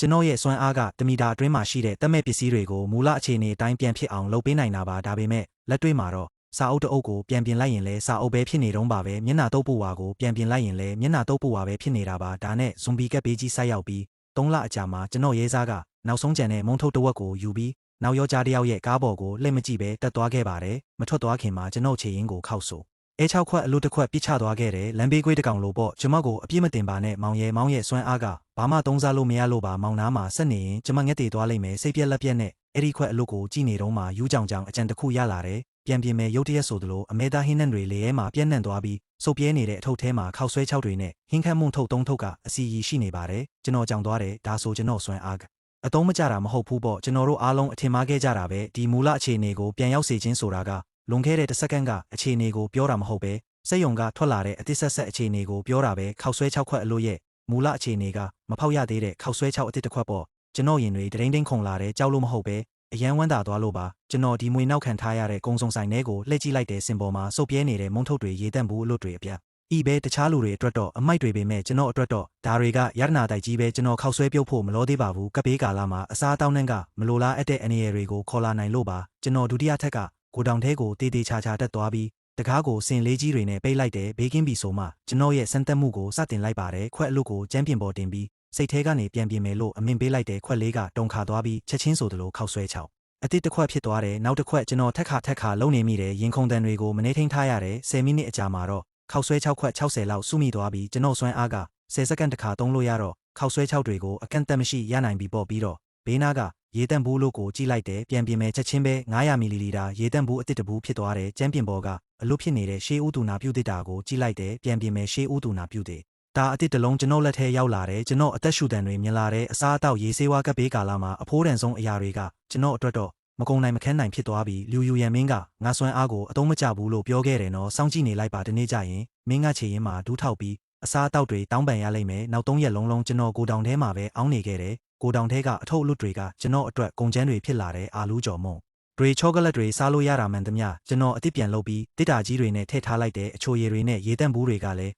ကျွန်တော်ရဲ့စွမ်းအားကတမီတာအတွင်းမှာရှိတဲ့တက်မဲ့ပစ္စည်းတွေကိုမူလအခြေအနေအတိုင်းပြန်ဖြစ်အောင်လုပ်ပေးနိုင်တာပါဒါပေမဲ့လက်တွေ့မှာတော့စာအုပ်တအုပ်ကိုပြန်ပြင်လိုက်ရင်လည်းစာအုပ်ပဲဖြစ်နေတော့ပါပဲမျက်နှာတုပ်ပူဝါကိုပြန်ပြင်လိုက်ရင်လည်းမျက်နှာတုပ်ပူဝါပဲဖြစ်နေတာပါဒါနဲ့ဇွန်ဘီကက်ဘေးကြီးဆိုက်ရောက်ပြီး3 လအကြာမှာကျွန်တော်ရဲစားကနောက်ဆုံးကြံတဲ့မုံထုတ်တဝက်ကိုယူပြီးနောက်ယောက်ျားတစ်ယောက်ရဲ့ကားပေါ်ကိုလှည့်မကြည့်ပဲတက်သွားခဲ့ပါတယ်မထွက်သွားခင်မှာကျွန်တော်ခြေရင်းကိုခောက်ဆို6 ခွက်အလို့တစ်ခွက်ပြစ်ချသွားခဲ့တယ်လမ်းဘေးကွေးတကောင်လိုပေါ့ကျွန်မကိုအပြစ်မတင်ပါနဲ့မောင်ရဲ့စွမ်းအားကဘာမှသုံးစားလို့မရလို့ပါမောင်နားမှာဆက်နေရင်ကျွန်မငက်တေသွားလိမ့်မယ်စိတ်ပြက်လက်ပြက်နဲ့အဲ့ဒီခွက်အလို့ကိုကြည့်နေတော့မှယူးကြောင်ကြောင်အကြံတစ်ခုရလာတယ်ပြန်ပြင်မဲ့ရုတ်တရက်ဆိုသလိုအမဲသားဟင်းနှံတွေလေထဲမှာပြန့်နှံ့သွားပြီးစုပ်ပြဲနေတဲ့အထုပ်ထဲမှာခောက်ဆွဲ6တွေနဲ့ဟင်းခမ်းမှုန့်ထုတ်3ထုပ်ကအစီရီရှိနေပါတယ်ကျွန်တော်ကြောင်သွားတယ်ဒါဆိုကျွန်တော်စွမ်းအားကအတုံးမကြတာမဟုတ်ဘူးပေါ့ကျွန်တော်တို့အားလုံးအထင်မှားခဲ့ကြတာပဲဒီမူလအခြေအနေကိုပြန်ရောက်စေခြင်းဆိုတာကလွန်ခဲ့တဲ့တစ်စက္ကန့်ကအခြေအနေကိုပြောတာမဟုတ်ပဲစက်ယုံကထွက်လာတဲ့အသစ်ဆက်အခြေအနေကိုပြောတာပဲခောက်ဆွဲ6ခွက်အလို့ရဲ့မူလအခြေအနေကမဖောက်ရသေးတဲ့ခောက်ဆွဲ6အသစ်တစ်ခွက်ပေါ့ကျွန်တော်ရင်တွေဒိန်းခုန်လာတဲ့ကြောက်လို့မဟုတ်ပဲအရန်ဝမ်းသာသွားလို့ပါကျွန်တော်ဒီမွေနောက်ခံထားရတဲ့ကုံစုံဆိုင်ထဲကိုလှည့်ကြည့်လိုက်တဲ့စင်ပေါ်မှာစုပ်ပြဲနေတဲ့မုံထုတ်တွေရေးတန့်ဘူးအလို့တွေအပြတ်ဤပဲတခြားလူတွေအတွက်တော့အမိုက်တွေပေမဲ့ကျွန်တော်အတွက်တော့ဒါတွေကရတနာတိုက်ကြီးပဲကျွန်တော်ခောက်ဆွဲပြုတ်ဖို့မလို့သေးပါဘူးကပ်ဘေးကာလမှာအစားအသောက်နဲ့ကမလိုလားအပ်တဲ့အနေရတွေကိုခေါ်လာနိုင်လို့ပါကျွန်တော်ဒုတိယထက်ကကိုတောင်ထဲကိုတေးချာတက်သွားပြီးတကားကိုစင်လေးကြီးတွေနဲ့ပိတ်လိုက်တယ်ဘေးကင်းပြီဆိုမှကျွန်တော်ရဲ့စမ်းသပ်မှုကိုစတင်လိုက်ပါတယ်ခွက်အလို့ကိုကျန်းပြင်ပေါ်တင်ပြီးစိတ်ထဲကနေပြန်ပြင်မယ်လို့အမင်ပေးလိုက်တဲ့ခွက်လေးကတုံခါသွားပြီးချက်ချင်းဆိုသလိုခောက်ဆွဲ6အတစ်တစ်ခွက်ဖြစ်သွားတယ်နောက်တစ်ခွက်ကျွန်တော်ထက်ခါလုံနေမိတယ်ရင်ခုန်တန်တွေကိုမနေထိန်ထားရတယ်10 မိနစ်အကြာမှာတော့ခောက်ဆွဲ6ခွက်60လောက်စုမိသွားပြီးကျွန်တော်စွမ်းအားက10 စက္ကန့်တခါသုံးလို့ရတော့ခောက်ဆွဲ6တွေကိုအကန့်အသတ်မရှိရနိုင်ပြီပေါ့ပြီးတော့ဘေးနားကရေတန့်ဘူးလို့ကိုကြည့်လိုက်တယ်ပြန်ပြင်မဲ့ချက်ချင်းပဲ900 မီလီလီတာရေတန့်ဘူးအတစ်တဘူးဖြစ်သွားတယ်ကျန်းပြင်ပေါ်ကအလို့ဖြစ်နေတဲ့ရှေးဦးသူနာပြုတ်တာကိုကြည့်လိုက်တယ်ပြန်ပြင်မဲ့ရှေးဦးသူနာပြုတ်တယ်ဒါအတစ်တလုံးကျွန်တော်လက်ထဲရောက်လာတယ်ကျွန်တော်အသက်ရှူတန်တွေမြင်လာတဲ့အစားအသောက်ရေးဆေးဝါးကပ်ဘေးကာလမှာအဖိုးတန်ဆုံးအရာတွေကကျွန်တော်အတွက်တော့မကုံနိုင်မခန်းနိုင်ဖြစ်သွားပြီးလူယူရန်မင်းကငါစွမ်းအားကိုအသုံးမကျဘူးလို့ပြောခဲ့တယ်နော်စောင့်ကြည့်နေလိုက်ပါဒီနေ့ကျရင်မင်းကချေရင်မှာဒူးထောက်ပြီးအစားအသောက်တွေတောင်းပန်ရလိမ့်မယ်နောက်3 ရက်လုံးကျွန်တော်ကိုတောင်ထဲမှာပဲအောင်းနေခဲ့တယ်ကိုတောင်ထဲကအထုပ်အလွတ်တွေကကျွန်တော်အတွက်ကုန်ကျန်းတွေဖြစ်လာတဲ့အာလူးကြော်မုံတွေချောကလက်တွေစားလို့ရတာမှန်သမျှကျွန်တော်အစ်စ်ပြန်လုပ်ပြီးတစ်တာကြီးတွေနဲ့ထည့်ထားလိုက်တဲ့အချိုရည်တွေနဲ့ရေတန့်ဘူးတွေကလည်း